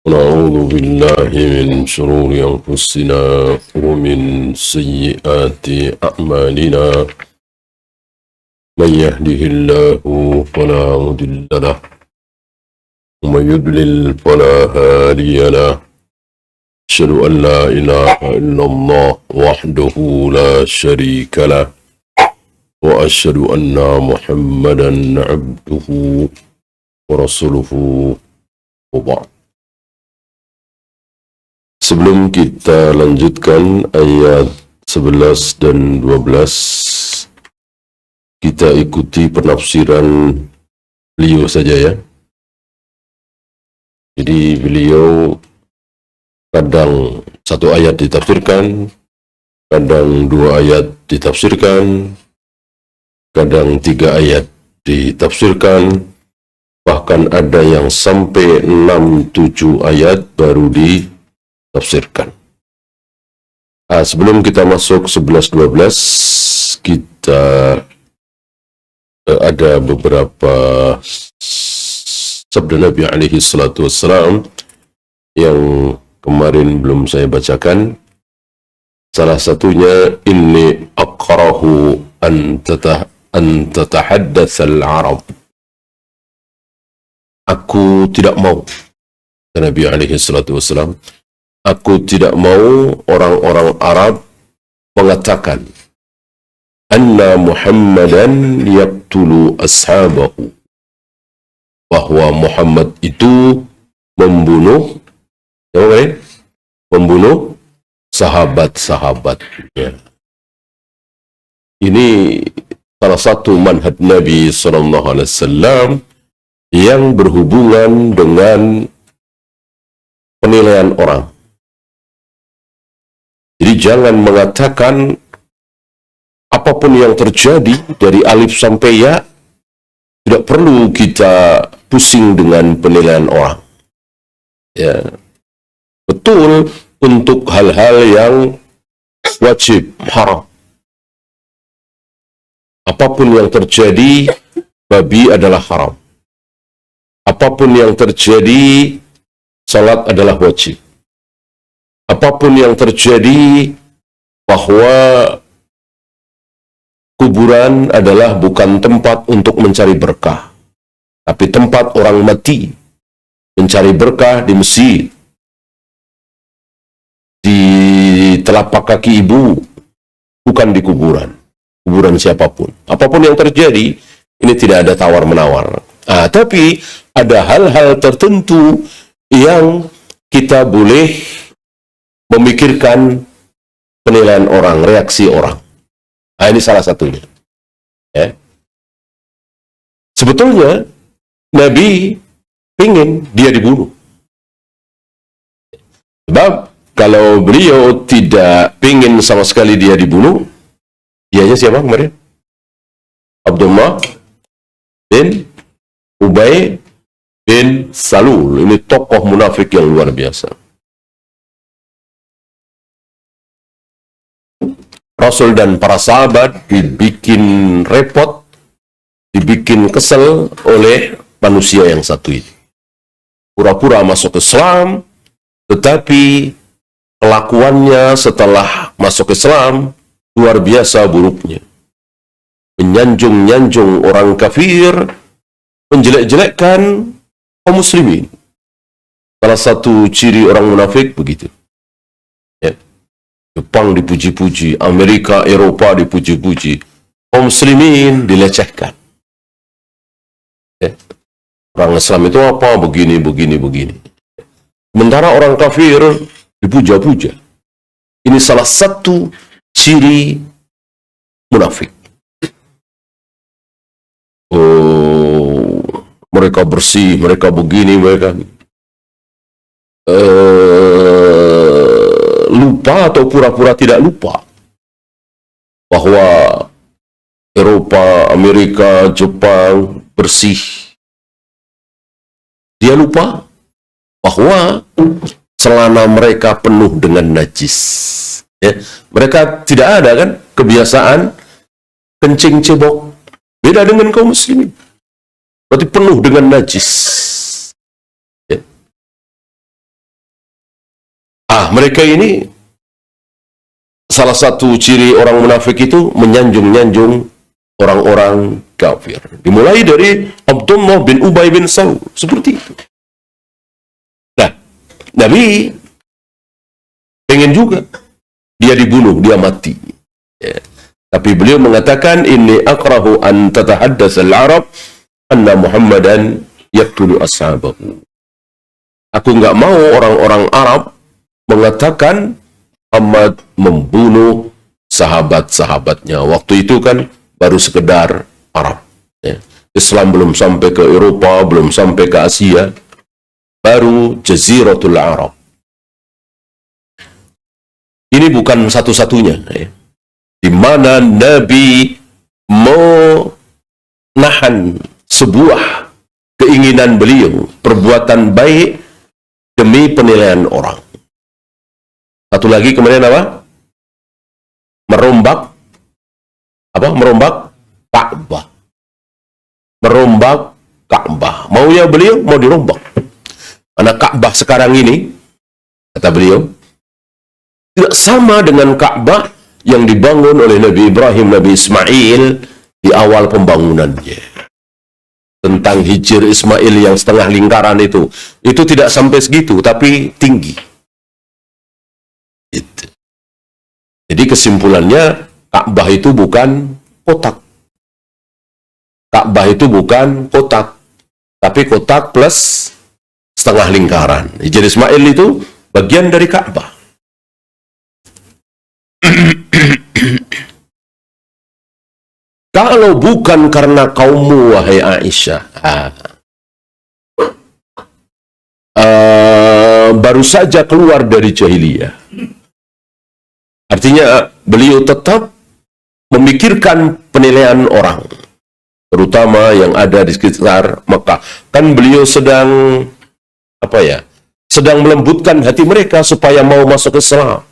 ونعوذ بالله من شرور أنفسنا ومن سيئات أعمالنا من يهده الله فلا مضل له ومن يضلل فلا هادي له أشهد أن لا إله إلا الله وحده لا شريك له وأشهد أن محمدا عبده ورسوله وبعد. Sebelum kita lanjutkan ayat 11 dan 12, kita ikuti penafsiran beliau saja ya. Jadi beliau kadang satu ayat ditafsirkan, kadang dua ayat ditafsirkan, kadang 3 ayat ditafsirkan, bahkan ada yang sampai 6-7 ayat baru ditafsirkan. Sebelum kita masuk 11-12, kita ada beberapa sabda Nabi alaihi salatu wassalam yang kemarin belum saya bacakan. Salah satunya, inni akrahu an tatahaddath al-arab. Aku tidak mau, Nabi alaihi salatu wassalam, aku tidak mau orang-orang Arab mengatakan anna Muhammadan yaqtulu ashabahu, bahwa Muhammad itu membunuh sahabat-sahabatnya. Ini salah satu manhaj Nabi SAW yang berhubungan dengan penilaian orang. Jadi jangan mengatakan apapun yang terjadi dari alif sampai ya, tidak perlu kita pusing dengan penilaian orang. Ya, betul untuk hal-hal yang wajib, haram. Apapun yang terjadi, babi adalah haram. Apapun yang terjadi, salat adalah wajib. Apapun yang terjadi, bahwa kuburan adalah bukan tempat untuk mencari berkah, tapi tempat orang mati mencari berkah di masjid, di telapak kaki ibu, bukan di kuburan siapapun. Apapun yang terjadi, ini tidak ada tawar-menawar. Tapi ada hal-hal tertentu yang kita boleh memikirkan penilaian orang, reaksi orang. Ini salah satunya. Ya. Sebetulnya Nabi ingin dia dibunuh. Sebab kalau beliau tidak ingin sama sekali dia dibunuh, dianya siapa kemarin? Abdullah bin Ubay bin Salul. Ini tokoh munafik yang luar biasa. Rasul dan para sahabat dibikin repot, dibikin kesel oleh manusia yang satu ini. Pura-pura masuk Islam, tetapi kelakuannya setelah masuk Islam luar biasa buruknya. Menyanjung-nyanjung orang kafir, menjelek-jelekkan kaum muslimin. Salah satu ciri orang munafik begitu. Ya. Jepang dipuji-puji, Amerika, Eropa dipuji-puji, kaum muslimin dilecehkan. Ya. Orang Islam itu apa? Begini. Sementara orang kafir dipuja-puja. Ini salah satu ciri munafik. Mereka bersih, mereka begini, mereka lupa atau pura-pura tidak lupa bahwa Eropa, Amerika, Jepang bersih. Dia lupa bahwa celana mereka penuh dengan najis. Ya. Mereka tidak ada kan kebiasaan kencing cebok. Beda dengan kaum muslimin. Berarti penuh dengan najis. Ya. Mereka ini salah satu ciri orang munafik itu menyanjung-nyanjung orang-orang kafir. Dimulai dari Abdullah bin Ubay bin Salul, seperti itu. Nah, Nabi pengen juga dia dibunuh, dia mati. Ya. Tapi beliau mengatakan, inni akrahu an tatahaddas al-Arab anna Muhammadan yaqtulu ashabahu. Aku nggak mau orang-orang Arab mengatakan Muhammad membunuh sahabat-sahabatnya. Waktu itu kan baru sekedar Arab. Ya. Islam belum sampai ke Eropa, belum sampai ke Asia. Baru Jaziratul Arab. Ini bukan satu-satunya. Ya. Di mana Nabi menahan sebuah keinginan beliau, perbuatan baik demi penilaian orang. Satu lagi kemudian apa? Merombak Ka'bah. Merombak Ka'bah. Maunya beliau mau dirombak. Karena Ka'bah sekarang ini, kata beliau, tidak sama dengan Ka'bah yang dibangun oleh Nabi Ibrahim, Nabi Ismail di awal pembangunannya. Tentang hijir Ismail yang setengah lingkaran itu tidak sampai segitu, tapi tinggi. Itu. Jadi kesimpulannya, Ka'bah itu bukan kotak. Ka'bah itu bukan kotak, tapi kotak plus setengah lingkaran. Hijir Ismail itu bagian dari Ka'bah. Kalau bukan karena kaummu, wahai Aisyah, baru saja keluar dari jahiliyah. Artinya beliau tetap memikirkan penilaian orang, terutama yang ada di sekitar Mekah. Kan beliau sedang sedang melembutkan hati mereka supaya mau masuk Islam.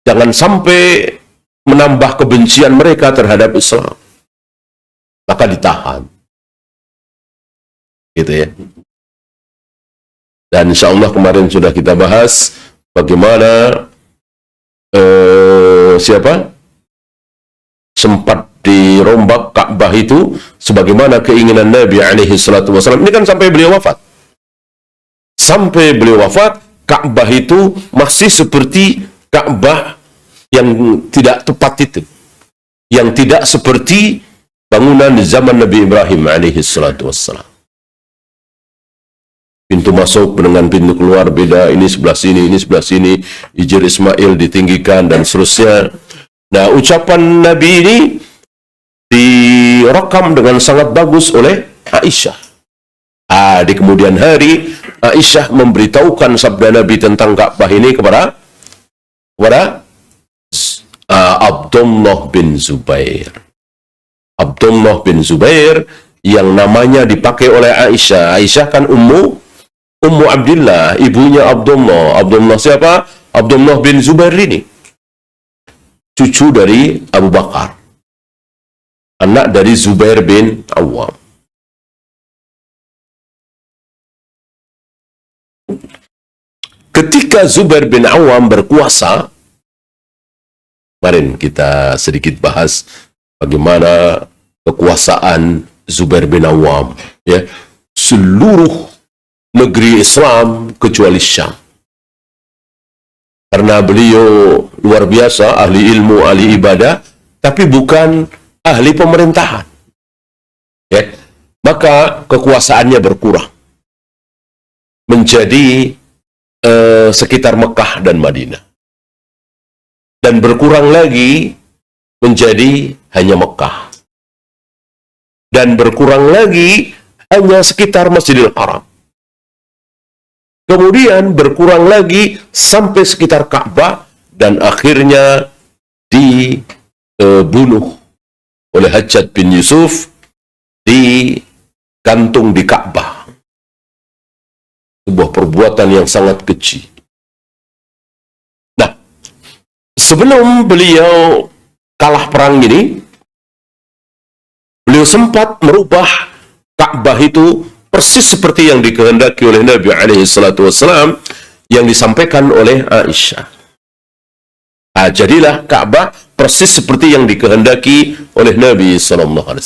Jangan sampai menambah kebencian mereka terhadap Islam. Maka ditahan. Gitu ya. Dan insya Allah kemarin sudah kita bahas bagaimana sempat dirombak Ka'bah itu sebagaimana keinginan Nabi alaihi salatu wasallam. Ini kan sampai beliau wafat. Sampai beliau wafat, Ka'bah itu masih seperti Ka'bah yang tidak tepat itu. Yang tidak seperti bangunan di zaman Nabi Ibrahim alaihi salatu wassalam. Pintu masuk dengan pintu keluar beda, ini sebelah sini, ini sebelah sini. Hijir Ismail ditinggikan dan seterusnya. Nah, ucapan Nabi ini direkam dengan sangat bagus oleh Aisyah. Di kemudian hari, Aisyah memberitahukan sabda Nabi tentang Ka'bah ini kepada Abdullah bin Zubair. Abdullah bin Zubair yang namanya dipakai oleh Aisyah. Aisyah kan Ummu Abdillah, ibunya Abdullah. Abdullah siapa? Abdullah bin Zubair ini. Cucu dari Abu Bakar. Anak dari Zubair bin Awam. Ketika Zubair bin Awam berkuasa, kemarin kita sedikit bahas bagaimana kekuasaan Zubair bin Awam, ya, seluruh negeri Islam kecuali Syam. Karena beliau luar biasa, ahli ilmu, ahli ibadah, tapi bukan ahli pemerintahan. Ya, maka kekuasaannya berkurang menjadi sekitar Mekah dan Madinah. Dan berkurang lagi menjadi hanya Mekah. Dan berkurang lagi hanya sekitar Masjidil Haram. Kemudian berkurang lagi sampai sekitar Ka'bah dan akhirnya dibunuh oleh Hajjaj bin Yusuf, digantung di Ka'bah. Sebuah perbuatan yang sangat keji. Nah, sebelum beliau kalah perang ini, beliau sempat merubah Ka'bah itu persis seperti yang dikehendaki oleh Nabi alaihi salatu wassalam, yang disampaikan oleh Aisyah. Jadilah Ka'bah persis seperti yang dikehendaki oleh Nabi SAW.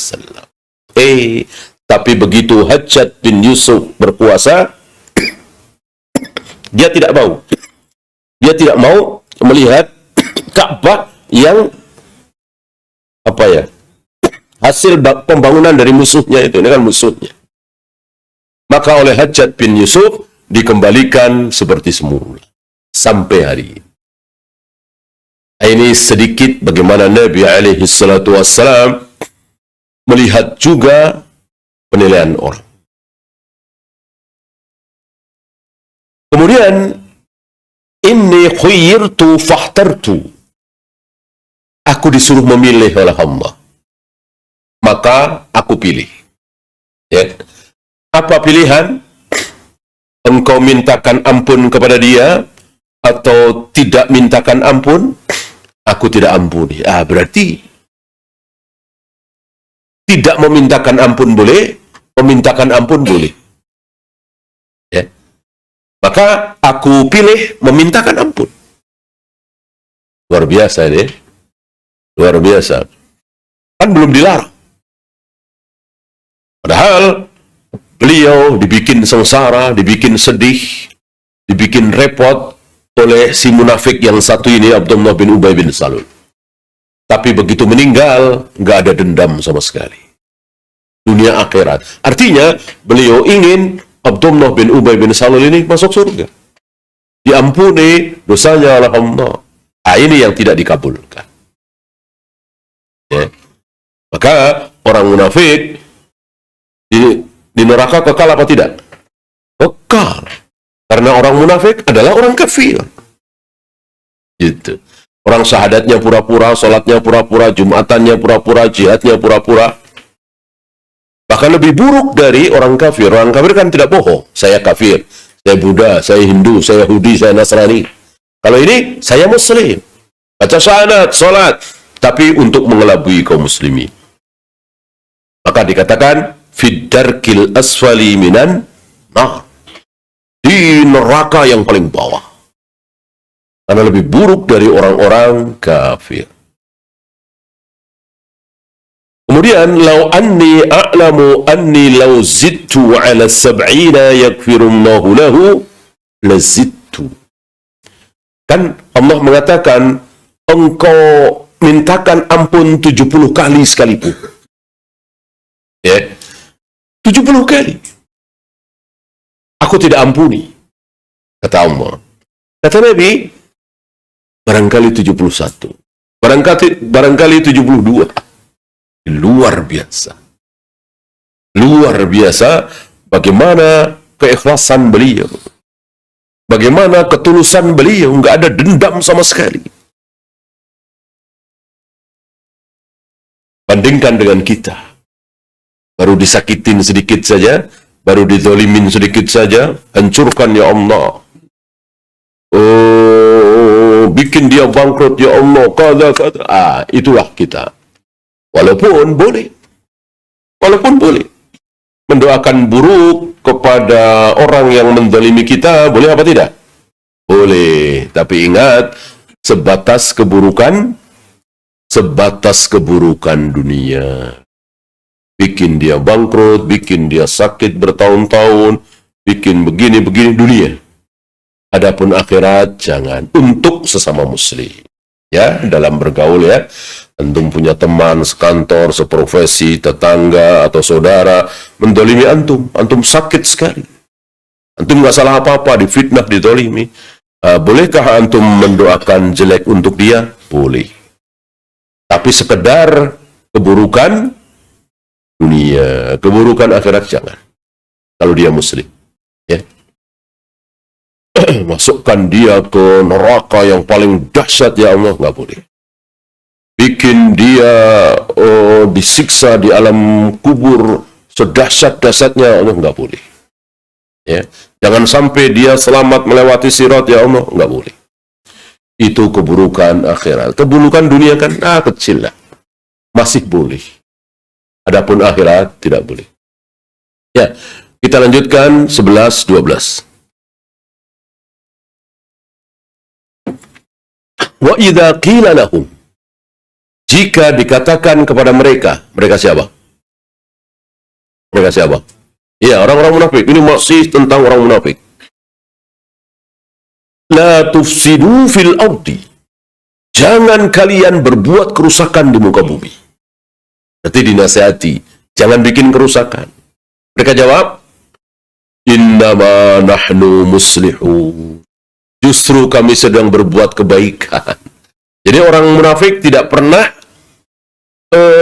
Tapi begitu Hajjaj bin Yusuf berkuasa, dia tidak mau. Dia tidak mau melihat Ka'bah yang hasil pembangunan dari musuhnya itu. Ini kan musuhnya. Maka oleh Hajjaj bin Yusuf dikembalikan seperti semula sampai hari ini. Ini sedikit bagaimana Nabi SAW melihat juga penilaian orang. Kemudian inni khuyyirtu fahtartu, aku disuruh memilih oleh Allah, maka aku pilih. Ya. Apa pilihan? Engkau mintakan ampun kepada dia atau tidak mintakan ampun? Aku tidak ampuni. Berarti tidak memintakan ampun boleh, memintakan ampun boleh. Ya. Maka aku pilih memintakan ampun. Luar biasa deh. Luar biasa. Kan belum dilarang. Padahal beliau dibikin sengsara, dibikin sedih, dibikin repot oleh si munafik yang satu ini, Abdullah bin Ubay bin Salul. Tapi begitu meninggal, nggak ada dendam sama sekali. Dunia akhirat. Artinya, beliau ingin Abdullah bin Ubay bin Salul ini masuk surga. Diampuni dosanya oleh Allah. Ini yang tidak dikabulkan. Ya. Maka orang munafik di neraka kekal apa tidak? Kekal. Karena orang munafik adalah orang kafir. Gitu. Orang syahadatnya pura-pura, sholatnya pura-pura, jumatannya pura-pura, jihadnya pura-pura. Bahkan lebih buruk dari orang kafir. Orang kafir kan tidak bohong. Saya kafir, saya Buddha, saya Hindu, saya Yahudi, saya Nasrani. Kalau ini, saya Muslim. Baca syahadat, sholat. Tapi untuk mengelabui kaum muslimin. Maka dikatakan, Fiddarkil asfali minan nah, di neraka yang paling bawah. Karena lebih buruk dari orang-orang kafir. Kemudian, lau anni a'lamu anni lau zidtu ala sab'ina yakfirullahu lahu lazidtu. Kan Allah mengatakan, engkau mintakan ampun 70 kali sekalipun. Ya. 70 kali. Aku tidak ampuni. Kata Allah. Kata Nabi, barangkali 71. Barangkali 72. Luar biasa. Luar biasa bagaimana keikhlasan beliau. Bagaimana ketulusan beliau. Nggak ada dendam sama sekali. Bandingkan dengan kita. Baru disakitin sedikit saja, baru dizalimin sedikit saja, hancurkan ya Allah. Bikin dia bangkrut ya Allah, kada. Itulah kita. Walaupun boleh mendoakan buruk kepada orang yang menzalimi kita, boleh apa tidak? Boleh. Tapi ingat, sebatas keburukan dunia. Bikin dia bangkrut, bikin dia sakit bertahun-tahun, bikin begini-begini dunia. Adapun akhirat, jangan. Untuk sesama muslim. Ya, dalam bergaul ya. Antum punya teman, sekantor, seprofesi, tetangga, atau saudara, mendolimi antum. Antum sakit sekali. Antum nggak salah apa-apa, difitnah, didolimi. Bolehkah antum mendoakan jelek untuk dia? Boleh. Tapi sekedar keburukan dunia, keburukan akhirat jangan. Kalau dia muslim, ya. Masukkan dia ke neraka yang paling dahsyat ya Allah, nggak boleh. Bikin dia disiksa di alam kubur sedahsyat-dahsyatnya, Allah nggak boleh. Ya. Jangan sampai dia selamat melewati sirat ya Allah, nggak boleh. Itu keburukan akhirat. Keburukan dunia kan kecil lah, masih boleh. Adapun akhirat tidak boleh. Ya, kita lanjutkan 11-12. Wa idza qila lahum, jika dikatakan kepada mereka, mereka siapa? Mereka siapa? Ya, orang-orang munafik. Ini masih tentang orang munafik. La tufsidu fil ardi, jangan kalian berbuat kerusakan di muka bumi. Nanti dinasihati, jangan bikin kerusakan. Mereka jawab, innama nahnu muslihun, justru kami sedang berbuat kebaikan. Jadi orang munafik tidak pernah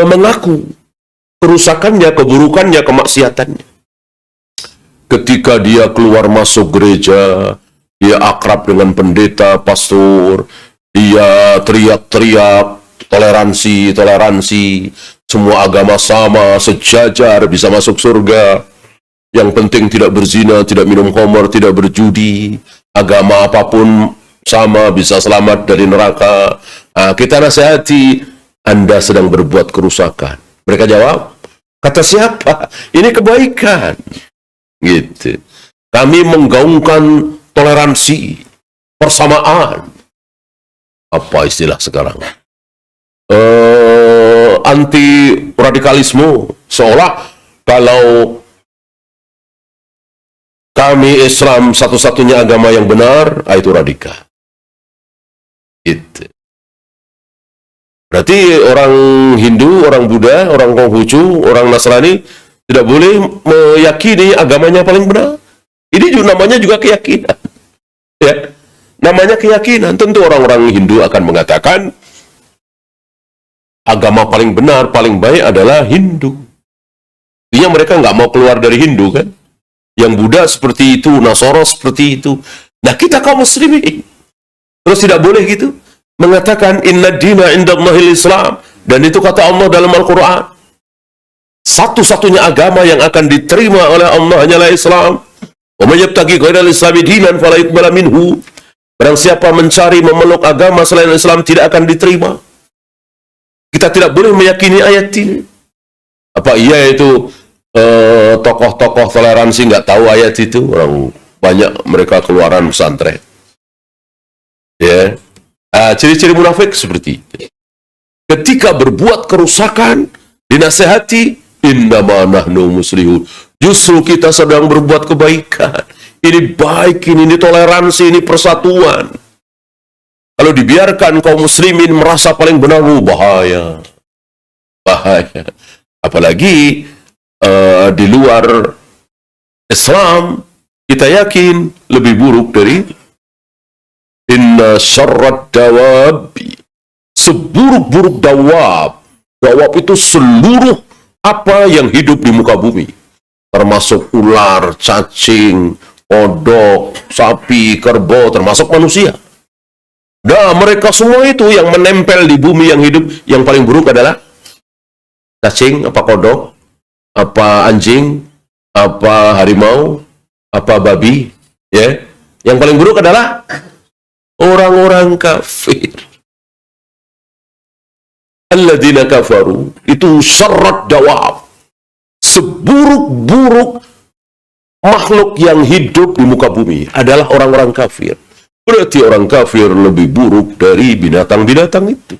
mengaku kerusakannya, keburukannya, kemaksiatannya. Ketika dia keluar masuk gereja, dia akrab dengan pendeta, pastor, dia teriak-teriak, toleransi, toleransi, semua agama sama, sejajar, bisa masuk surga. Yang penting tidak berzina, tidak minum khamar, tidak berjudi, agama apapun sama, bisa selamat dari neraka. Nah, kita nasihati, Anda sedang berbuat kerusakan. Mereka jawab, kata siapa? Ini kebaikan. Gitu. Kami menggaungkan toleransi, persamaan. Apa istilah sekarang? Anti radikalisme. Seolah kalau kami Islam satu-satunya agama yang benar, itu radikal. Gitu. Berarti orang Hindu, orang Buddha, orang Konghucu, orang Nasrani tidak boleh meyakini agamanya paling benar. Ini juga namanya juga keyakinan. Ya, namanya keyakinan. Tentu orang-orang Hindu akan mengatakan agama paling benar, paling baik adalah Hindu. Artinya mereka nggak mau keluar dari Hindu kan? Yang Buddha seperti itu, Nasara seperti itu. Nah kita kaum muslimin terus tidak boleh gitu mengatakan inna dina indallahil Islam, dan itu kata Allah dalam Al-Quran. Satu-satunya agama yang akan diterima oleh Allah hanyalah Islam. Wa may yabtaghi ghairal islami dinan fala yuqbala minhu. Barang siapa mencari memeluk agama selain Islam tidak akan diterima. Kita tidak boleh meyakini ayat ini. Apa iya itu tokoh-tokoh toleransi nggak tahu ayat itu? Orang banyak mereka keluaran pesantren. Ya, ciri-ciri munafik seperti itu. Ketika berbuat kerusakan, dinasehati, innama nahnu muslihun. Justru kita sedang berbuat kebaikan. Ini baik, ini toleransi, ini persatuan. Kalau dibiarkan kaum muslimin merasa paling benar, bahaya. Bahaya. Apalagi di luar Islam, kita yakin lebih buruk dari inna syarrad dawabi. Seburuk-buruk dawab. Dawab itu seluruh apa yang hidup di muka bumi, termasuk ular, cacing, kodok, sapi, kerbau, termasuk manusia. Nah, mereka semua itu yang menempel di bumi yang hidup, yang paling buruk adalah cacing, apa kodok, apa anjing, apa harimau, apa babi, ya. Yang paling buruk adalah orang-orang kafir. Alladzina kafaru, itu syarrad dawab, seburuk-buruk makhluk yang hidup di muka bumi adalah orang-orang kafir. Berarti orang kafir lebih buruk dari binatang-binatang itu.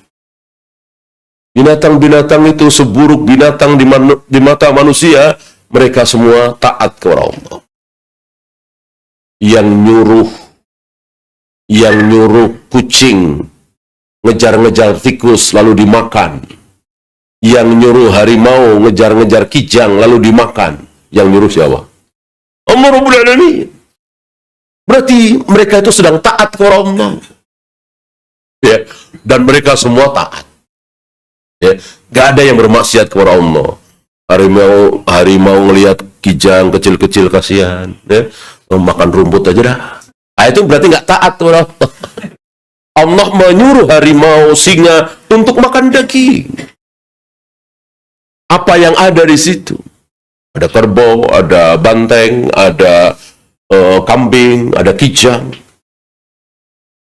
Binatang-binatang itu seburuk binatang di mata manusia, mereka semua taat kepada Allah. Yang nyuruh kucing ngejar-ngejar tikus lalu dimakan. Yang nyuruh harimau ngejar-ngejar kijang lalu dimakan. Yang nyuruh siapa? Allah Rabbul Alamin. Berarti mereka itu sedang taat kepada Allah. Ya, dan mereka semua taat. Ya, gak ada yang bermaksiat kepada Allah. Harimau ngelihat kijang kecil-kecil kasihan, ya, makan rumput aja dah. Nah, itu berarti nggak taat kepada Allah. Allah menyuruh harimau, singa untuk makan daging. Apa yang ada di situ? Ada kerbau, ada banteng, ada kambing, ada kijang.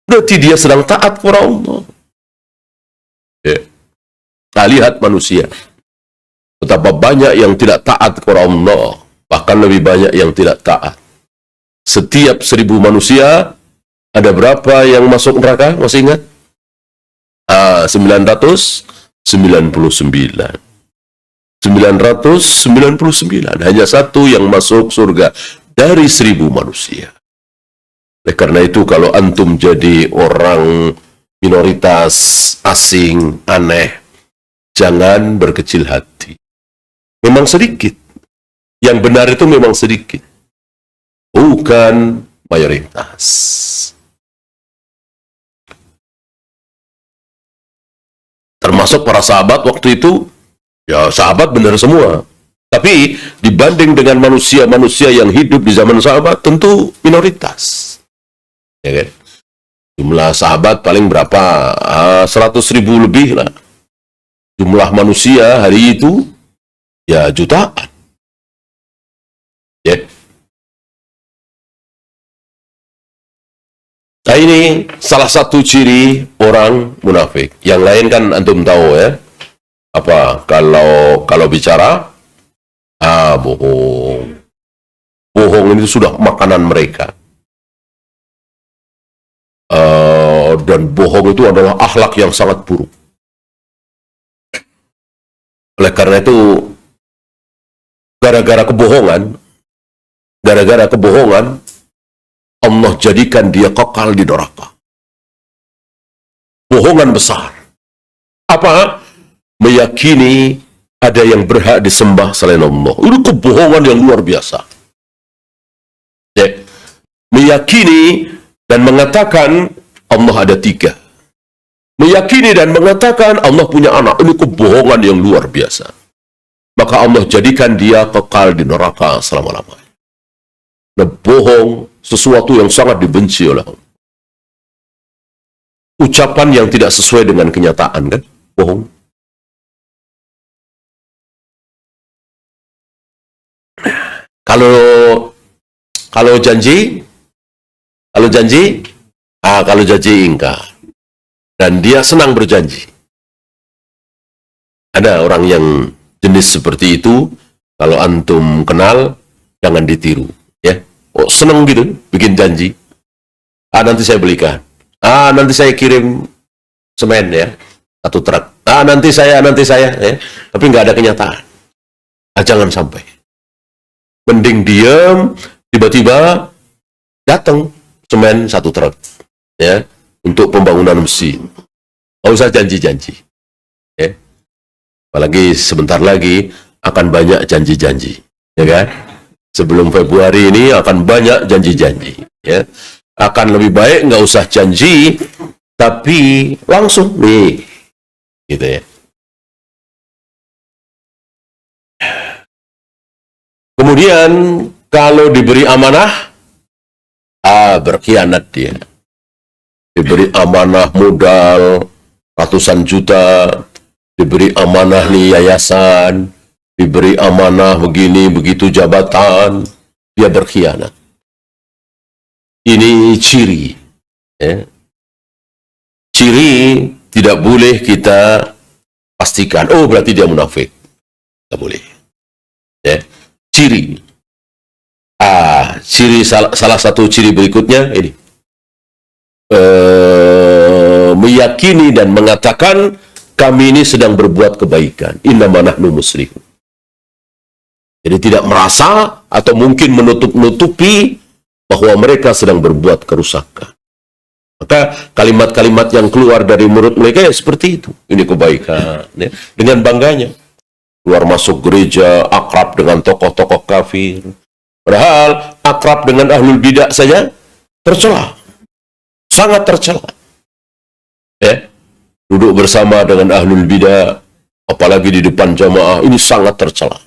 Berarti dia sedang taat kepada Allah. Ya. Nah, lihat manusia. Betapa banyak yang tidak taat kepada Allah. Bahkan lebih banyak yang tidak taat. Setiap 1000 manusia, ada berapa yang masuk neraka? Masih ingat? 999. 999. Hanya satu yang masuk surga dari 1000 manusia. Oleh karena itu, kalau antum jadi orang minoritas, asing, aneh, jangan berkecil hati. Memang sedikit. Yang benar itu memang sedikit. Bukan mayoritas. Termasuk para sahabat waktu itu, ya sahabat benar semua. Tapi dibanding dengan manusia-manusia yang hidup di zaman sahabat, tentu minoritas. Ya kan? Jumlah sahabat paling berapa? 100.000 lebih lah. Jumlah manusia hari itu, ya jutaan. Ya. Nah, ini salah satu ciri orang munafik. Yang lain kan antum tahu ya. Apa? Kalau bicara, bohong. Bohong ini sudah makanan mereka. Dan bohong itu adalah akhlak yang sangat buruk. Oleh karena itu, gara-gara kebohongan, Allah jadikan dia kekal di neraka. Bohongan besar. Apa? Meyakini ada yang berhak disembah selain Allah. Itu kebohongan yang luar biasa. Ya. Meyakini dan mengatakan Allah ada 3. Meyakini dan mengatakan Allah punya anak. Ini kebohongan yang luar biasa. Maka Allah jadikan dia kekal di neraka selama-lamanya. Nah, bohong sesuatu yang sangat dibenci oleh Allah. Ucapan yang tidak sesuai dengan kenyataan, kan? Bohong. Kalau janji ingkar. Dan dia senang berjanji. Ada orang yang jenis seperti itu, kalau antum kenal, jangan ditiru. Ya, senang gitu, bikin janji. Nanti saya belikan. Nanti saya kirim semen ya, 1 truk. Nanti saya ya. Tapi nggak ada kenyataan. Jangan sampai. Mending diam, tiba-tiba datang semen 1 truk. Ya. Untuk pembangunan mesin. Nggak usah janji-janji. Ya. Apalagi sebentar lagi akan banyak janji-janji. Ya kan? Sebelum Februari ini akan banyak janji-janji. Ya. Akan lebih baik nggak usah janji, tapi langsung nih. Gitu ya. Kemudian kalau diberi amanah, berkhianat dia. Diberi amanah modal ratusan juta, diberi amanah nih yayasan, diberi amanah begini begitu jabatan, dia berkhianat. Ini ciri, ya. Ciri tidak boleh kita pastikan. Oh, berarti dia munafik. Tidak boleh. Ya. Ciri. Salah satu ciri berikutnya ini. Meyakini dan mengatakan kami ini sedang berbuat kebaikan. Innama nahnu muslihun. Jadi tidak merasa atau mungkin menutup-nutupi bahwa mereka sedang berbuat kerusakan. Maka kalimat-kalimat yang keluar dari mulut mereka ya seperti itu. Ini kebaikan. Ya. Dengan bangganya. Keluar masuk gereja, akrab dengan tokoh-tokoh kafir. Padahal akrab dengan ahlul bidah saja tercela. Sangat tercela. Ya. Duduk bersama dengan ahlul bidah, apalagi di depan jamaah, ini sangat tercela.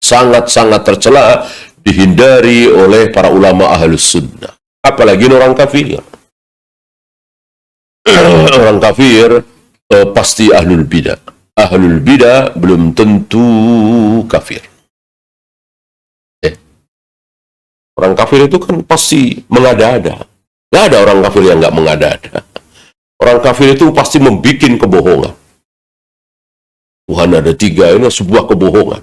Sangat-sangat tercela, dihindari oleh para ulama ahlus sunnah. Apalagi orang kafir. Orang kafir pasti ahlul bidah. Ahlul bidah belum tentu kafir. Orang kafir itu kan pasti mengada-ada. Nggak ada orang kafir yang nggak mengada-ada. Orang kafir itu pasti membuat kebohongan. Tuhan ada 3, ini sebuah kebohongan.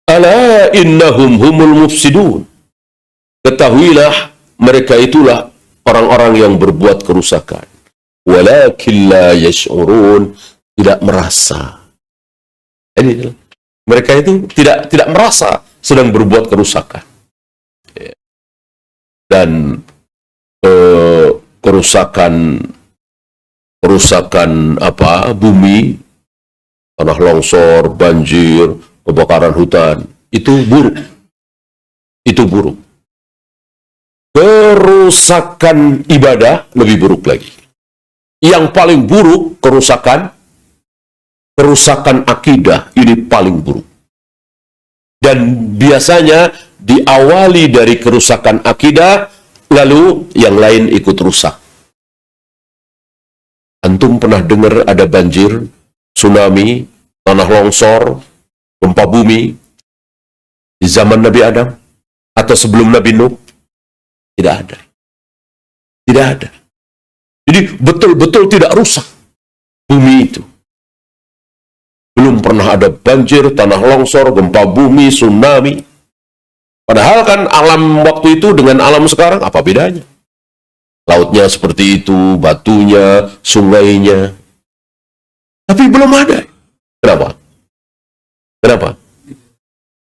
Ala innahum humul mufsidun. Ketahuilah mereka itulah orang-orang yang berbuat kerusakan. Walakin la yash'urun, tidak merasa. Ini mereka itu tidak merasa sedang berbuat kerusakan. Dan kerusakan bumi, tanah longsor, banjir, kebakaran hutan, itu buruk. Itu buruk. Kerusakan ibadah lebih buruk lagi. Yang paling buruk kerusakan akidah, ini paling buruk. Dan biasanya diawali dari kerusakan akidah, lalu yang lain ikut rusak. Antum pernah dengar ada banjir, tsunami, tanah longsor, gempa bumi di zaman Nabi Adam atau sebelum Nabi Nuh? Tidak ada. Tidak ada. Jadi betul-betul tidak rusak bumi itu. Belum pernah ada banjir, tanah longsor, gempa bumi, tsunami. Padahal kan alam waktu itu dengan alam sekarang apa bedanya? Lautnya seperti itu, batunya, sungainya. Tapi belum ada. Kenapa? Kenapa?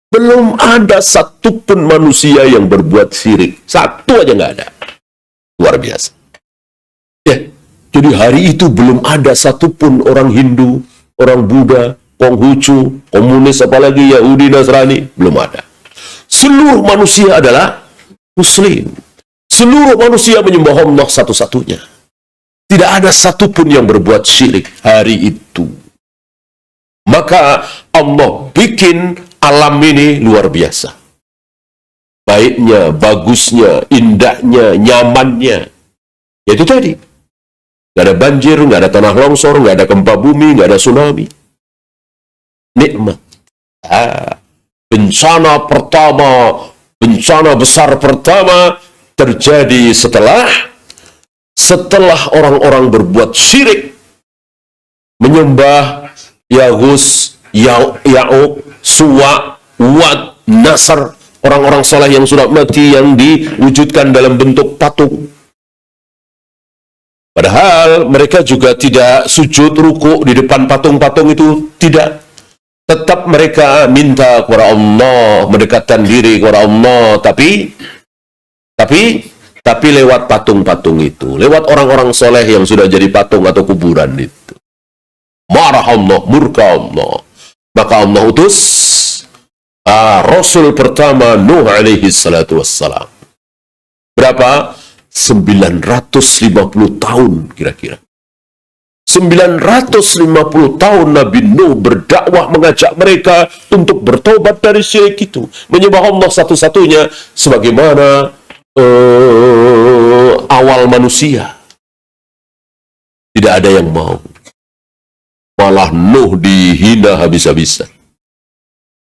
Belum ada satupun manusia yang berbuat syirik. Satu aja nggak ada. Luar biasa. Ya, jadi hari itu belum ada satupun orang Hindu, orang Buddha, Konghucu, komunis, apalagi Yahudi, Nasrani. Belum ada. Seluruh manusia adalah Muslim. Seluruh manusia menyembah Allah satu-satunya. Tidak ada satupun yang berbuat syirik hari itu. Maka Allah bikin alam ini luar biasa. Baiknya, bagusnya, indahnya, nyamannya. Yaitu tadi. Nggak ada banjir, nggak ada tanah longsor, nggak ada gempa bumi, nggak ada tsunami. Nikmat. Bencana besar pertama terjadi setelah orang-orang berbuat syirik, menyembah Yaghus, Ya'uq, Suwa, Wad, Nasr, orang-orang soleh yang sudah mati yang diwujudkan dalam bentuk patung. Padahal mereka juga tidak sujud ruku di depan patung-patung itu, tidak. Tetap mereka minta kepada Allah, mendekatkan diri kepada Allah, tapi lewat patung-patung itu, lewat orang-orang soleh yang sudah jadi patung atau kuburan itu. Marah Allah, murka Allah. Maka Allah utus Rasul pertama Nuh alaihi salatu wassalam. Berapa? 950 tahun kira-kira. 950 tahun Nabi Nuh berdakwah, mengajak mereka untuk bertobat dari syirik itu, menyembah Allah satu-satunya sebagaimana awal manusia. Tidak ada yang mau. Malah Nuh dihina habis-habisan,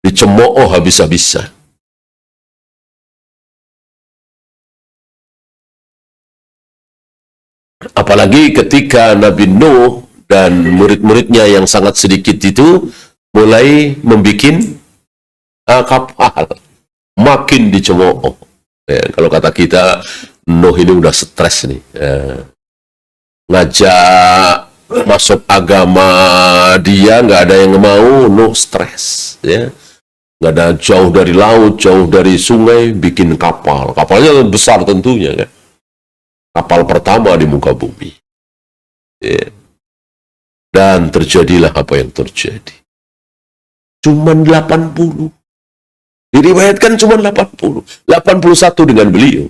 dicemooh habis-habisan. Apalagi ketika Nabi Nuh dan murid-muridnya yang sangat sedikit itu mulai membuat kapal, makin dicemooh. Ya, kalau kata kita, Nuh ini udah stres nih. Ngajak masuk agama dia nggak ada yang mau, Nuh stres. Ya. Nggak ada, jauh dari laut, jauh dari sungai, bikin kapal. Kapalnya besar tentunya kan. Kapal pertama di muka bumi. Ya. Dan terjadilah apa yang terjadi. Cuman 80. Diriwayatkan cuma 80. 81 dengan beliau.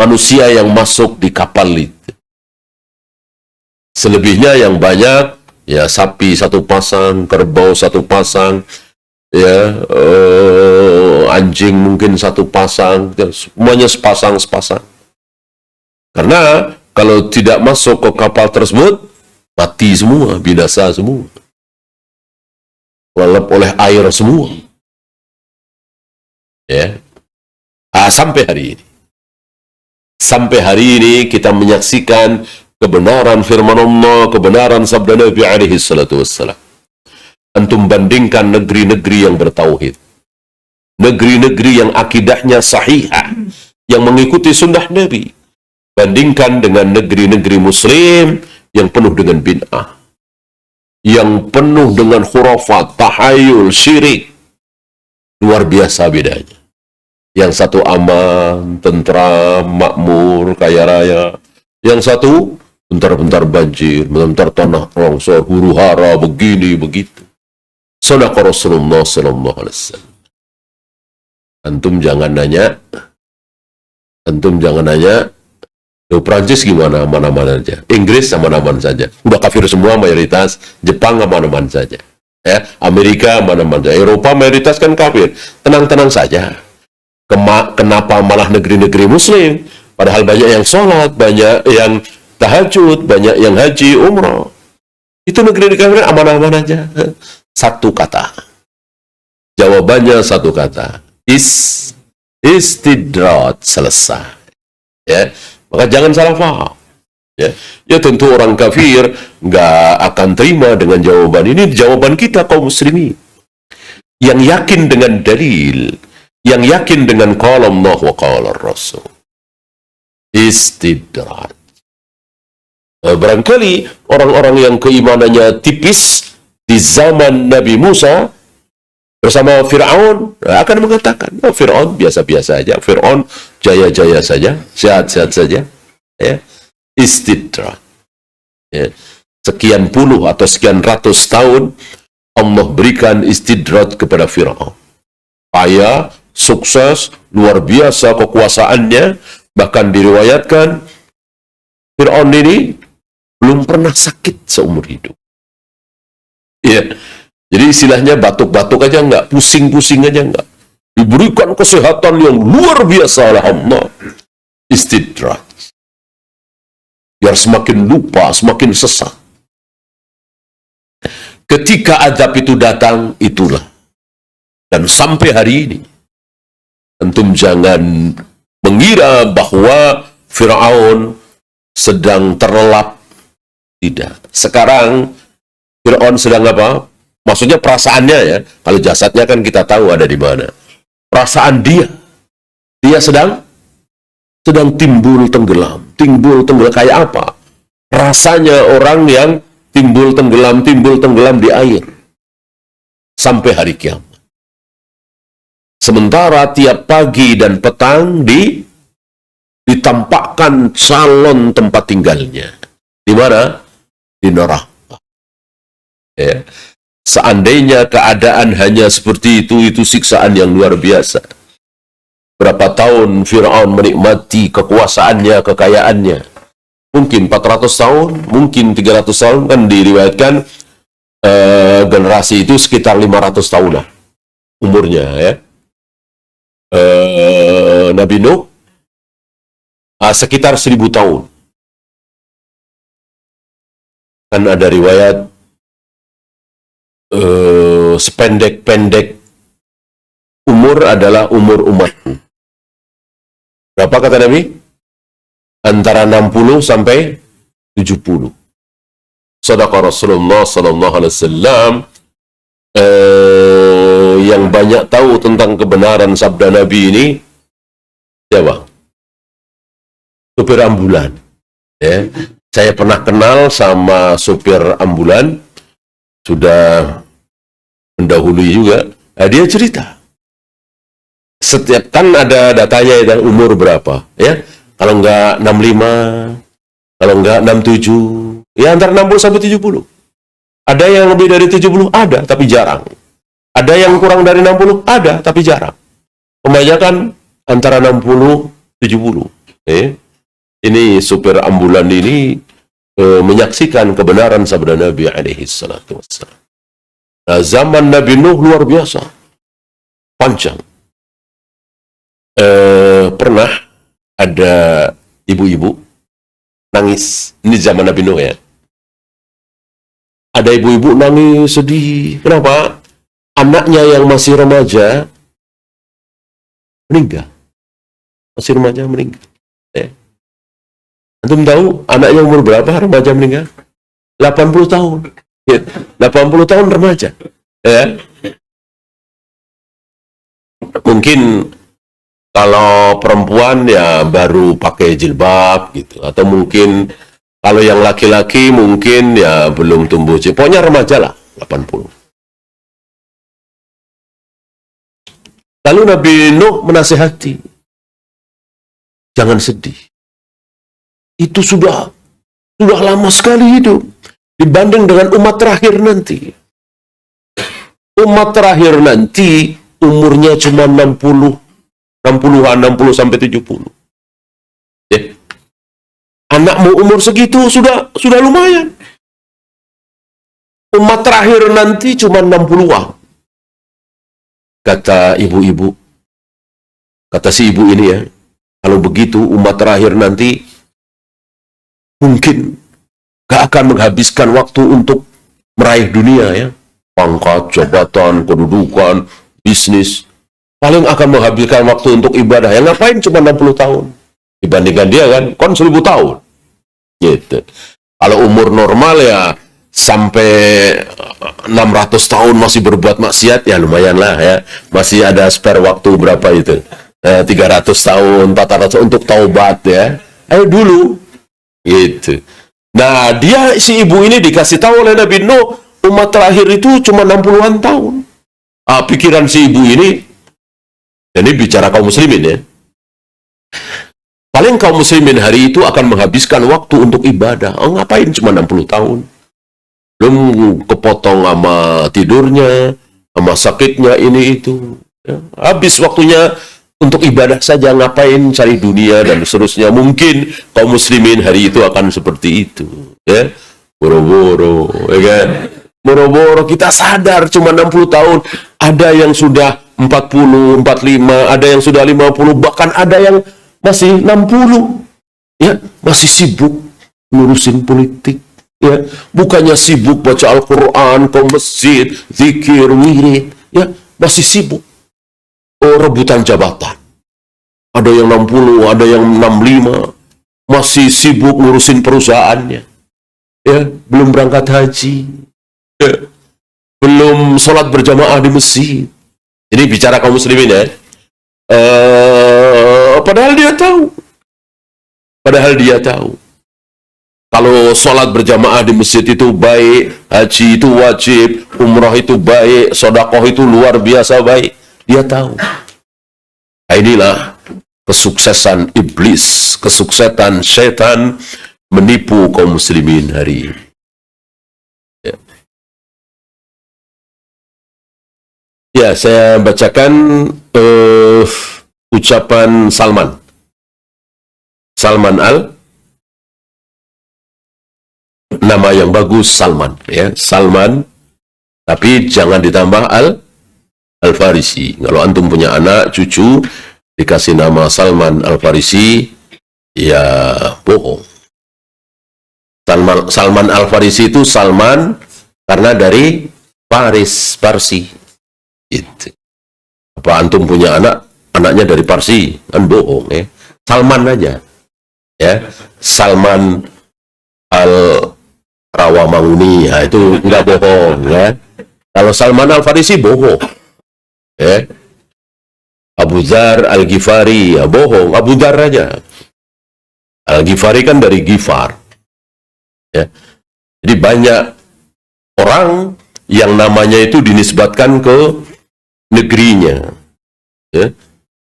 Manusia yang masuk di kapal itu. Selebihnya yang banyak, ya sapi satu pasang, kerbau satu pasang, ya anjing mungkin satu pasang, semuanya sepasang-sepasang. Karena kalau tidak masuk ke kapal tersebut, mati semua, binasa semua. Lelep oleh air semua. Ya. Sampai hari ini. Sampai hari ini kita menyaksikan kebenaran firman Allah, kebenaran sabda Nabi alaihi salatu wassalam. Antum bandingkan negeri-negeri yang bertauhid. Negeri-negeri yang akidahnya sahihah. yang mengikuti sunnah Nabi. Bandingkan dengan negeri-negeri Muslim yang penuh dengan bid'ah, yang penuh dengan khurafat, tahayul, syirik. Luar biasa bedanya. Yang satu aman, tentram, makmur, kaya raya. Yang satu bentar-bentar banjir, bentar-bentar tanah longsor, huru-hara, begini, begitu. Shadaqa Rasulullah sallallahu alaihi wasallam. Antum jangan nanya, Prancis gimana, aman-aman saja. Inggris aman-aman saja. Udah kafir semua mayoritas. Jepang aman-aman saja. Ya, Amerika aman-aman saja. Eropa mayoritas kan kafir. Tenang-tenang saja. Kenapa malah negeri-negeri Muslim? Padahal banyak yang sholat, banyak yang tahajud, banyak yang haji, umrah. Itu negeri-negeri aman-aman aja. Satu kata. Jawabannya satu kata. Istidrat, selesai. Ya, maka jangan salah paham. Ya tentu orang kafir nggak akan terima dengan jawaban ini. Jawaban kita kaum muslimin yang yakin dengan dalil, yang yakin dengan qala Allah wa qala Rasul. Istidrat. Barangkali orang-orang yang keimanannya tipis di zaman Nabi Musa bersama Fir'aun akan mengatakan, Fir'aun biasa-biasa saja, Fir'aun jaya-jaya saja, sehat-sehat saja. Ya. Istidrat. Ya. Sekian puluh atau sekian ratus tahun Allah berikan istidrat kepada Fir'aun. Kaya, sukses, luar biasa kekuasaannya, bahkan diriwayatkan Fir'aun ini belum pernah sakit seumur hidup. Ya. Jadi istilahnya batuk-batuk aja enggak, pusing-pusing aja enggak. Diberikan kesehatan yang luar biasa oleh Allah. Istidrat. Biar semakin lupa, semakin sesat. Ketika azab itu datang, itulah. Dan sampai hari ini, antum jangan mengira bahwa Fir'aun sedang terlelap. Tidak. Sekarang Fir'aun sedang apa? Maksudnya perasaannya ya. Kalau jasadnya kan kita tahu ada di mana. Perasaan dia sedang timbul tenggelam. Kayak apa? Rasanya orang yang timbul tenggelam di air. Sampai hari kiamat. Sementara tiap pagi dan petang ditampakkan calon tempat tinggalnya. Di mana? Di neraka. Ya. Seandainya keadaan hanya seperti itu siksaan yang luar biasa. Berapa tahun Fir'aun menikmati kekuasaannya, kekayaannya. Mungkin 400 tahun, mungkin 300 tahun, kan diriwayatkan generasi itu sekitar 500 tahunan umurnya. Ya. Nabi Nuh sekitar 1000 tahun. Kan ada riwayat sependek-pendek umur adalah umur umatku. Berapa kata Nabi? Antara 60 sampai 70. Shadaqa Rasulullah sallallahu alaihi wasallam. Yang banyak tahu tentang kebenaran sabda Nabi ini siapa? Supir ambulan. Ya. Saya pernah kenal sama supir ambulan, sudah mendahului juga. Nah, dia cerita. Setiap kan ada datanya ya, umur berapa, ya? Kalau enggak 65, kalau enggak 67, ya antara 60 sampai 70. Ada yang lebih dari 70, ada, tapi jarang. Ada yang kurang dari 60, ada, tapi jarang. Kebanyakan antara 60, 70. Ini supir ambulan ini menyaksikan kebenaran sabda Nabi alaihi salatu wassalam. Nah, zaman Nabi Nuh luar biasa. Panjang. Pernah ada ibu-ibu nangis. Ini zaman Nabi Nuh ya. Ada ibu-ibu nangis, sedih. Kenapa? Anaknya yang masih remaja meninggal. Masih remaja meninggal. Ya. Antum tahu anaknya umur berapa remaja meninggal? 80 tahun. 80 tahun remaja. Ya. Mungkin Kalau perempuan ya baru pakai jilbab gitu, atau mungkin kalau yang laki-laki mungkin ya belum tumbuh. Pokoknya remaja lah, 80. Lalu Nabi Nuh menasihati, jangan sedih. Itu sudah lama sekali hidup dibanding dengan umat terakhir nanti. Umat terakhir nanti umurnya cuma 60-an, 60 sampai 70. Ya. Anakmu umur segitu sudah lumayan. Umat terakhir nanti cuma 60-an. Kata ibu-ibu, kata si ibu ini ya, kalau begitu umat terakhir nanti mungkin gak akan menghabiskan waktu untuk meraih dunia ya. Pangkat, jabatan, kedudukan, bisnis. Paling akan menghabiskan waktu untuk ibadah. Yang ngapain cuma 60 tahun. Dibandingkan dia kan 1000 tahun. Gitu. Kalau umur normal ya sampai 600 tahun masih berbuat maksiat, ya lumayan lah ya. Masih ada spare waktu berapa itu. 300 tahun, 400 tahun untuk taubat ya. Ayo dulu. Gitu. Nah, si ibu ini dikasih tahu oleh Nabi Nuh, umat terakhir itu cuma 60-an tahun. Pikiran si ibu ini, ini bicara kaum muslimin ya. Paling kaum muslimin hari itu akan menghabiskan waktu untuk ibadah. Ngapain cuma 60 tahun? Belum kepotong sama tidurnya, sama sakitnya ini itu. Ya. Habis waktunya untuk ibadah saja, ngapain cari dunia dan seterusnya. Mungkin kaum muslimin hari itu akan seperti itu. Ya. Boro-boro, ya kan? Boro-boro kita sadar cuma 60 tahun. Ada yang sudah 40, 45, ada yang sudah 50, bahkan ada yang masih 60. Ya, masih sibuk ngurusin politik. Ya, bukannya sibuk baca Al-Quran, ke masjid, zikir, wirid. Ya, masih sibuk. Rebutan jabatan. Ada yang 60, ada yang 65. Masih sibuk ngurusin perusahaannya. Ya, belum berangkat haji. Ya, belum sholat berjamaah di masjid. Ini bicara kaum muslimin ya. Padahal dia tahu. Kalau sholat berjamaah di masjid itu baik, haji itu wajib, umrah itu baik, sedekah itu luar biasa baik. Dia tahu. Nah, inilah kesuksesan iblis, kesuksesan setan menipu kaum muslimin hari ini. Ya, saya bacakan ucapan Salman. Salman nama yang bagus Salman, ya, Salman, tapi jangan ditambah Al-Farisi. Kalau antum punya anak, cucu, dikasih nama Salman Al-Farisi, ya bohong. Salman Al-Farisi itu Salman karena dari Parsi. Itu. Apa antum punya anaknya dari Parsi? Kan bohong ya. Salman aja. Ya. Salman Al-Rawamanguni, ya, itu enggak bohong ya. Kalau Salman Al-Farisi bohong. Ya. Abu Dzar Al-Ghifari, ya bohong, Abu Dzar aja. Al-Ghifari kan dari Ghifar. Ya. Jadi banyak orang yang namanya itu dinisbatkan ke negerinya, ya.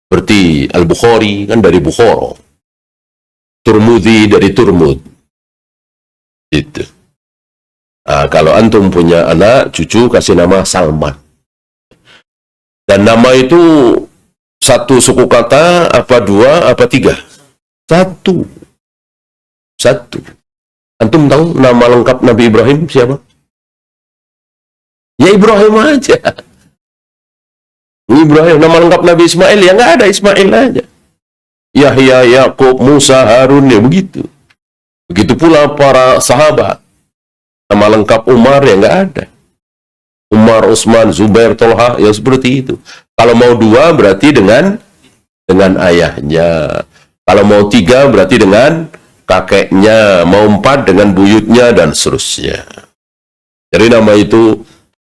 Seperti Al-Bukhari kan dari Bukhara, Turmudi dari Turmud, gitu. Nah, kalau antum punya anak, cucu, kasih nama Salman. Dan nama itu satu suku kata, apa dua, apa tiga? Satu. Antum tahu nama lengkap Nabi Ibrahim siapa? Ya Ibrahim aja. Ibrahim. Nama lengkap Nabi Ismail, ya nggak ada, Ismail aja. Yahya, Yakub, Musa, Harun, ya begitu. Begitu pula para sahabat. Nama lengkap Umar, ya nggak ada. Umar, Utsman, Zubair, Tolha, ya seperti itu. Kalau mau dua berarti dengan ayahnya. Kalau mau tiga berarti dengan kakeknya. Mau empat dengan buyutnya dan seterusnya. Jadi nama itu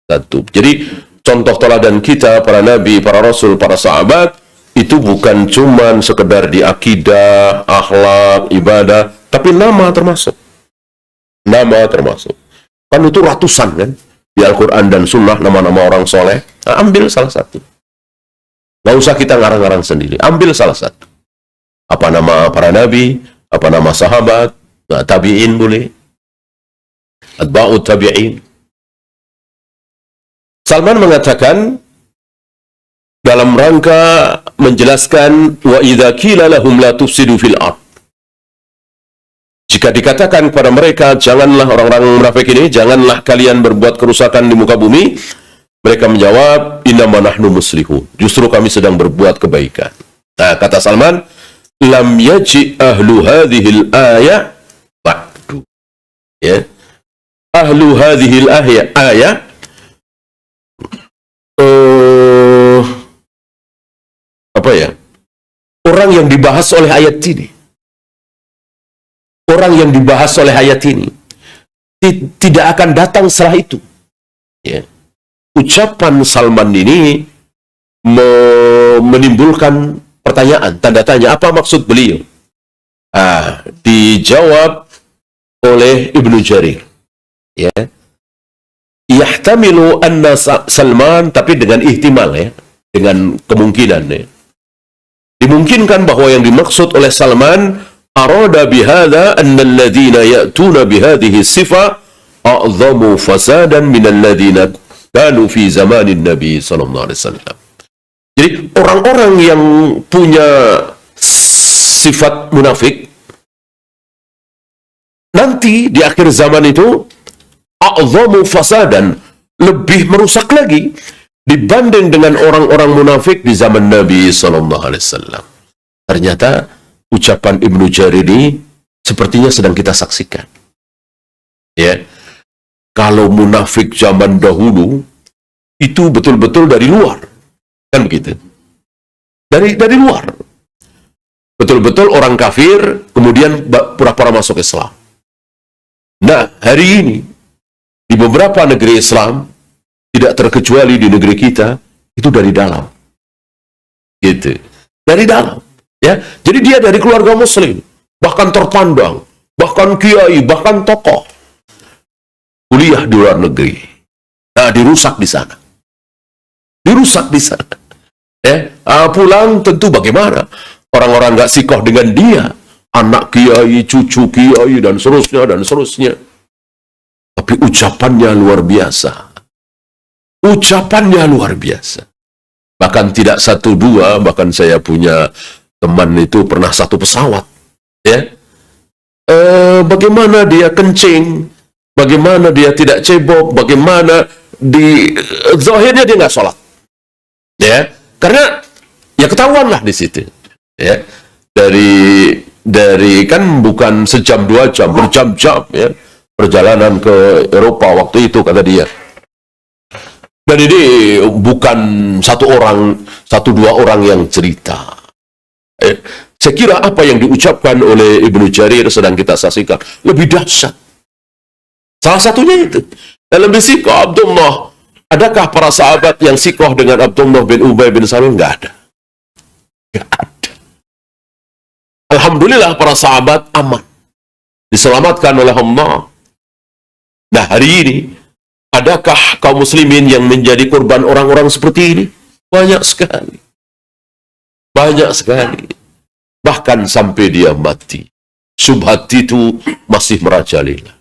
satu. Jadi contoh teladan kita, para nabi, para rasul, para sahabat, itu bukan cuman sekedar di akidah, akhlak, ibadah, tapi nama termasuk. Nama termasuk. Kan itu ratusan kan di Al-Quran dan Sunnah nama-nama orang soleh. Nah, ambil salah satu. Nggak usah kita ngarang-ngarang sendiri. Ambil salah satu. Apa nama para nabi, apa nama sahabat, nah, tabi'in boleh. Atba'ut tabi'in. Salman mengatakan dalam rangka menjelaskan wa idza qila lahum la tufsidu fil ard. Jika dikatakan kepada mereka, janganlah orang-orang munafik ini, janganlah kalian berbuat kerusakan di muka bumi, mereka menjawab, innama nahnu muslihun. Justru kami sedang berbuat kebaikan. Nah, kata Salman, lam yaji ahlu hadhil ayah ba'du. Ya. Ahlu hadhil ayah apa ya? Orang yang dibahas oleh ayat ini. Orang yang dibahas oleh ayat ini tidak akan datang setelah itu. Ya. Ucapan Salman ini menimbulkan pertanyaan, tanda tanya, apa maksud beliau? Dijawab oleh Ibnu Jarir. Ya. Yahtamilu anna Salman, tapi dengan ihtimal ya, dengan kemungkinan ya. Dimungkinkan bahwa yang dimaksud oleh Salman arada bihadza anna alladhina ya'tuna bihadhihi sifah a'zamu fasadan min alladhina kanu fi zamanin Nabi sallallahu alaihi wasallam. Jadi orang-orang yang punya sifat munafik nanti di akhir zaman itu a'zamu fasadan, lebih merusak lagi dibanding dengan orang-orang munafik di zaman Nabi sallallahu alaihi wasallam. Ternyata ucapan Ibnu Jarir ini sepertinya sedang kita saksikan. Ya. Kalau munafik zaman dahulu itu betul-betul dari luar. Kan begitu? Dari luar. Betul-betul orang kafir kemudian pura-pura masuk Islam. Nah, hari ini di beberapa negeri Islam, tidak terkecuali di negeri kita, itu dari dalam. Gitu. Dari dalam. Ya. Jadi dia dari keluarga muslim, bahkan terpandang, bahkan kiai, bahkan tokoh. Kuliah di luar negeri. Nah, dirusak di sana. Dirusak di sana. Ya. Pulang tentu bagaimana? Orang-orang nggak sikoh dengan dia. Anak kiai, cucu kiai, dan seterusnya, dan seterusnya. Tapi ucapannya luar biasa. Ucapannya luar biasa. Bahkan tidak satu dua, bahkan saya punya teman itu pernah satu pesawat. Ya. Bagaimana dia kencing, bagaimana dia tidak cebok, bagaimana di zahirnya dia nggak sholat. Ya. Karena ya ketahuan lah di situ. Ya. Dari kan bukan sejam 2 jam, berjam-jam ya. Perjalanan ke Eropa waktu itu, kata dia. Dan ini bukan satu dua orang yang cerita. Saya kira apa yang diucapkan oleh Ibnu Jarir sedang kita saksikan lebih dahsyat. Salah satunya itu. Dalam sikoh Abdullah, adakah para sahabat yang sikoh dengan Abdullah bin Ubay bin Salul? Nggak ada. Nggak ada. Alhamdulillah para sahabat aman. Diselamatkan oleh Allah. Nah, hari ini, adakah kaum muslimin yang menjadi korban orang-orang seperti ini? Banyak sekali. Banyak sekali. Bahkan sampai dia mati. Subhat itu masih merajalela.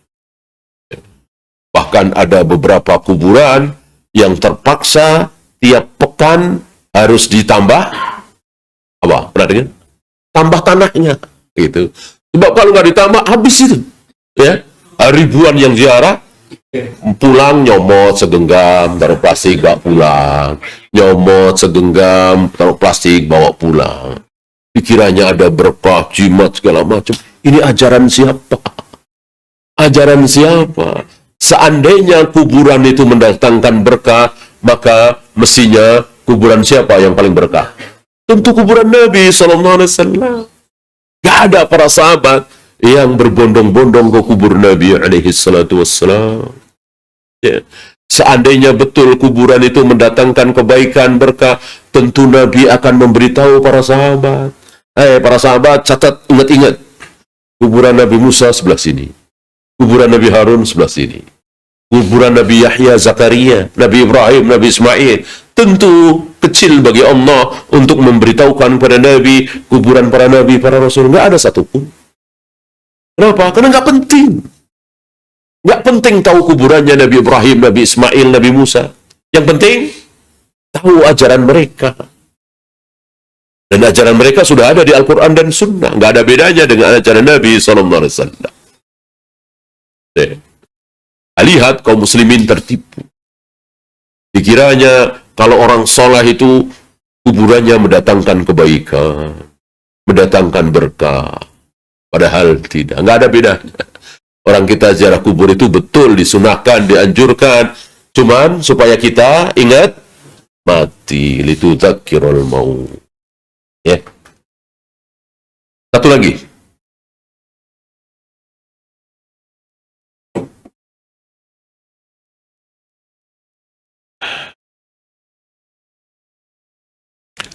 Bahkan ada beberapa kuburan yang terpaksa tiap pekan harus ditambah, apa? Pernah dengar? Tambah tanahnya. Gitu. Sebab kalau nggak ditambah, habis itu. Ya. Ribuan yang ziarah, pulang nyomot segenggam, taruh plastik bawa pulang, nyomot segenggam, taruh plastik bawa pulang. Pikirannya ada berkah, jimat segala macam. Ini ajaran siapa? Ajaran siapa? Seandainya kuburan itu mendatangkan berkah, maka mestinya kuburan siapa yang paling berkah? Tentu kuburan Nabi SAW. Gak ada para sahabat yang berbondong-bondong ke kubur Nabi SAW. Ya. Seandainya betul kuburan itu mendatangkan kebaikan berkah, tentu Nabi akan memberitahu para sahabat. Para sahabat, catat, ingat-ingat. Kuburan Nabi Musa sebelah sini. Kuburan Nabi Harun sebelah sini. Kuburan Nabi Yahya, Zakaria, Nabi Ibrahim, Nabi Ismail. Tentu kecil bagi Allah untuk memberitahukan kepada Nabi kuburan para Nabi, para Rasul. Nggak ada satupun. Kenapa? Karena nggak penting. Nggak penting tahu kuburannya Nabi Ibrahim, Nabi Ismail, Nabi Musa. Yang penting tahu ajaran mereka. Dan ajaran mereka sudah ada di Al-Quran dan Sunnah. Nggak ada bedanya dengan ajaran Nabi SAW. Lihat kaum muslimin tertipu. Dikiranya kalau orang soleh itu kuburannya mendatangkan kebaikan, mendatangkan berkah. Padahal tidak. Nggak ada bedanya. Orang kita ziarah kubur itu betul disunahkan, dianjurkan. Cuman supaya kita ingat mati, litudzakirul maut. Ya. Satu lagi.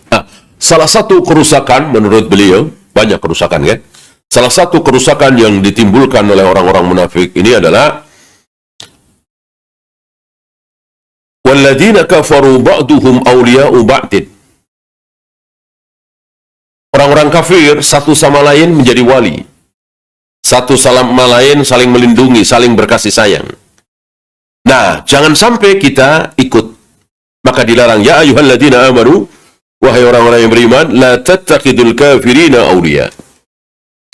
Nah, salah satu kerusakan menurut beliau, banyak kerusakan kan? Salah satu kerusakan yang ditimbulkan oleh orang-orang munafik ini adalah walladzina kafaru ba'duhum awliya'u ba'din. Orang-orang kafir satu sama lain menjadi wali. Satu sama lain saling melindungi, saling berkasih sayang. Nah, jangan sampai kita ikut. Maka dilarang, ya ayyuhalladzina amanu, wahai orang-orang yang beriman, la tattakhidul kafirina awliya.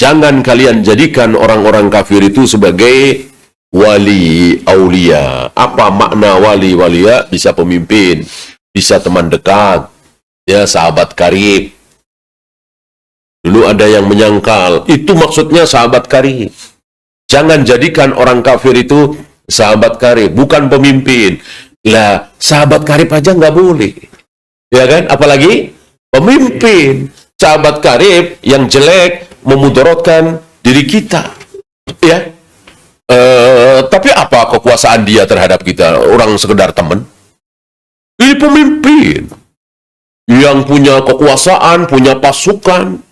Jangan kalian jadikan orang-orang kafir itu sebagai wali, aulia. Apa makna wali? Walia bisa pemimpin, bisa teman dekat, ya sahabat karib. Dulu ada yang menyangkal, itu maksudnya sahabat karib. Jangan jadikan orang kafir itu sahabat karib, bukan pemimpin. Lah, sahabat karib aja nggak boleh. Ya kan? Apalagi pemimpin. Sahabat karib yang jelek memudaratkan diri kita. Ya. Tapi apa kekuasaan dia terhadap kita? Orang sekedar teman. Ini pemimpin yang punya kekuasaan, punya pasukan,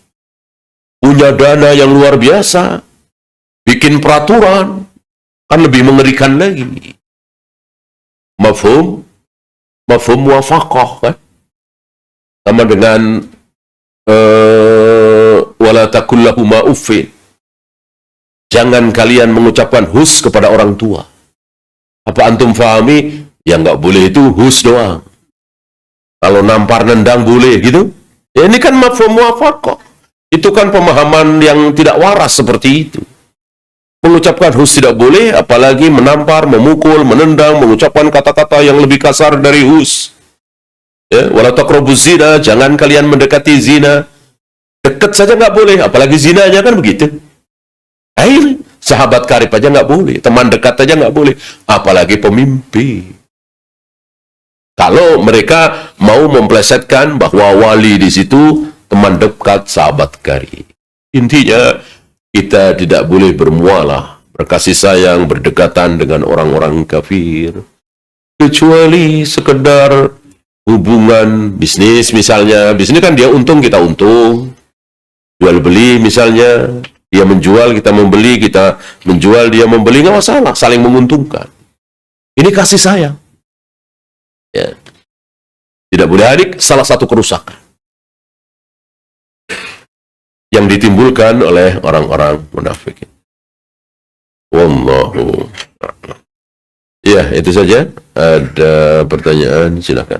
punya dana yang luar biasa, bikin peraturan, kan lebih mengerikan lagi. Mafhum muwafaqah kan? Sama dengan wala taqul lahuma uffin. Jangan kalian mengucapkan hus kepada orang tua. Apa antum fahami? Ya nggak boleh itu hus doang. Kalau nampar nendang boleh gitu. Ya ini kan mafhum muwafaqah. Itu kan pemahaman yang tidak waras seperti itu. Mengucapkan hus tidak boleh, apalagi menampar, memukul, menendang, mengucapkan kata-kata yang lebih kasar dari hus. Ya, wala taqrabuz zina, jangan kalian mendekati zina. Dekat saja nggak boleh, apalagi zinanya kan begitu. Air, sahabat karib aja nggak boleh, teman dekat aja nggak boleh, apalagi pemimpin. Kalau mereka mau memplesetkan bahwa wali di situ teman dekat, sahabat karib. Intinya kita tidak boleh bermualah, berkasih sayang, berdekatan dengan orang-orang kafir, kecuali sekedar hubungan bisnis misalnya. Bisnis kan dia untung, kita untung. Jual beli misalnya, dia menjual, kita membeli, kita menjual, dia membeli, nggak masalah, saling menguntungkan. Ini kasih sayang. Ya. Tidak boleh adik, salah satu kerusakan yang ditimbulkan oleh orang-orang munafik. Wallahu a'lam. Ya, itu saja. Ada pertanyaan, silakan.